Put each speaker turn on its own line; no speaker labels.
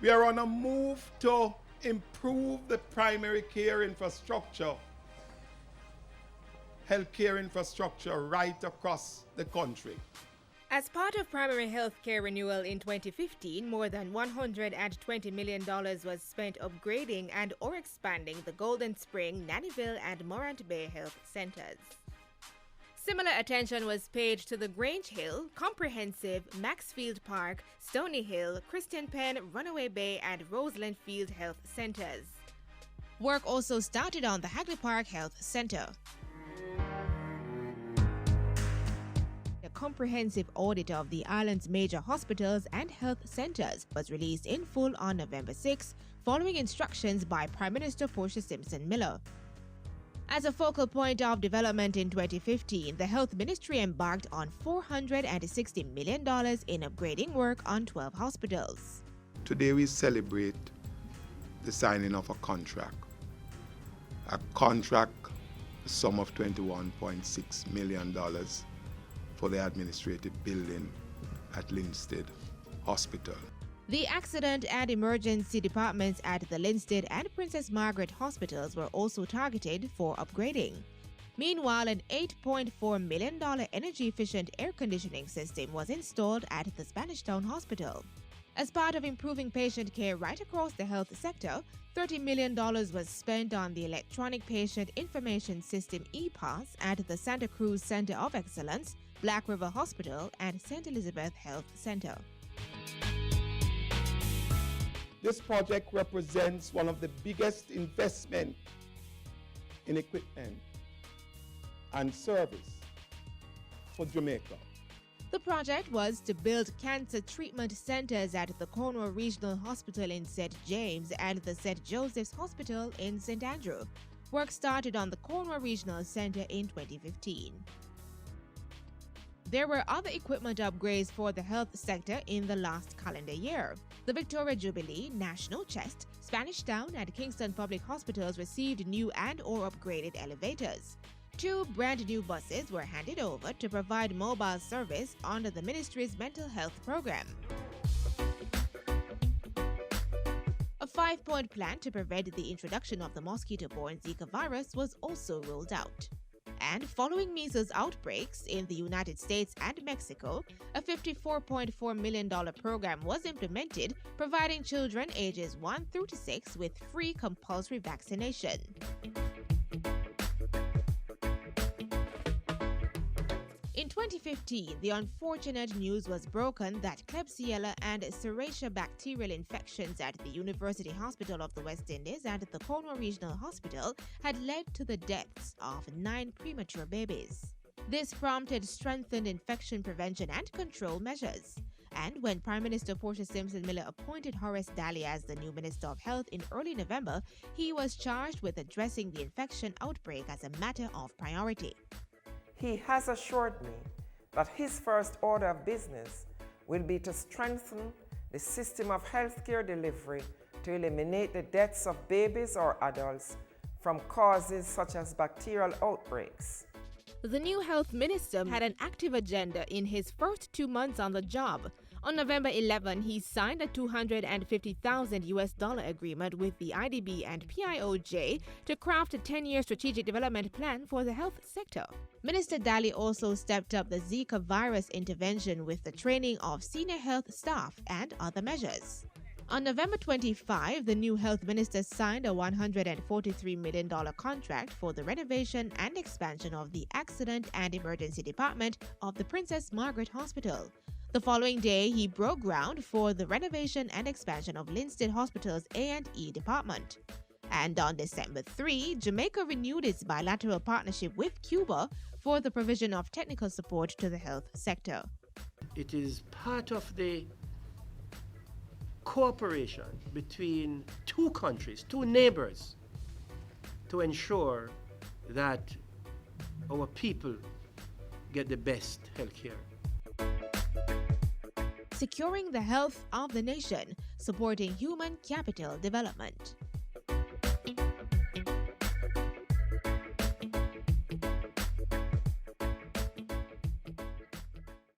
We are on a move to improve the primary care infrastructure, healthcare infrastructure right across the country.
As part of primary healthcare renewal in 2015, more than $120 million was spent upgrading and or expanding the Golden Spring, Nannyville, and Morant Bay health centers. Similar attention was paid to the Grange Hill, Comprehensive, Maxfield Park, Stony Hill, Christian Penn, Runaway Bay, and Roseland Field health centers. Work also started on the Hagley Park Health Center. A comprehensive audit of the island's major hospitals and health centers was released in full on November 6, following instructions by Prime Minister Portia Simpson Miller. As a focal point of development in 2015, the Health Ministry embarked on $460 million in upgrading work on 12 hospitals.
Today we celebrate the signing of a contract. A contract, a sum of $21.6 million for the administrative building at Linstead Hospital.
The accident and emergency departments at the Linstead and Princess Margaret hospitals were also targeted for upgrading. Meanwhile, an $8.4 million energy-efficient air conditioning system was installed at the Spanish Town Hospital. As part of improving patient care right across the health sector, $30 million was spent on the Electronic Patient Information System ePass at the Santa Cruz Center of Excellence, Black River Hospital, and St. Elizabeth Health Center.
This project represents one of the biggest investments in equipment and service for Jamaica.
The project was to build cancer treatment centers at the Cornwall Regional Hospital in St. James and the St. Joseph's Hospital in St. Andrew. Work started on the Cornwall Regional Center in 2015. There were other equipment upgrades for the health sector in the last calendar year. The Victoria Jubilee, National Chest, Spanish Town, and Kingston Public Hospitals received new and or upgraded elevators. 2 brand new buses were handed over to provide mobile service under the ministry's mental health program. A 5-point plan to prevent the introduction of the mosquito-borne Zika virus was also rolled out. And following measles outbreaks in the United States and Mexico, a $54.4 million program was implemented, providing children ages 1 through 6 with free compulsory vaccination. In 2015, the unfortunate news was broken that Klebsiella and Serratia bacterial infections at the University Hospital of the West Indies and the Cornwall Regional Hospital had led to the deaths of 9 premature babies. This prompted strengthened infection prevention and control measures. And when Prime Minister Portia Simpson Miller appointed Horace Daly as the new Minister of Health in early November, he was charged with addressing the infection outbreak as a matter of priority.
He has assured me that his first order of business will be to strengthen the system of healthcare delivery to eliminate the deaths of babies or adults from causes such as bacterial outbreaks.
The new health minister had an active agenda in his first 2 months on the job. On November 11, he signed a $250,000 agreement with the IDB and PIOJ to craft a 10-year strategic development plan for the health sector. Minister Daly also stepped up the Zika virus intervention with the training of senior health staff and other measures. On November 25, the new health minister signed a $143 million contract for the renovation and expansion of the Accident and Emergency Department of the Princess Margaret Hospital. The following day, he broke ground for the renovation and expansion of Linstead Hospital's A&E department. And on December 3, Jamaica renewed its bilateral partnership with Cuba for the provision of technical support to the health sector.
It is part of the cooperation between 2 countries, 2 neighbors, to ensure that our people get the best health care.
Securing the health of the nation, supporting human capital development.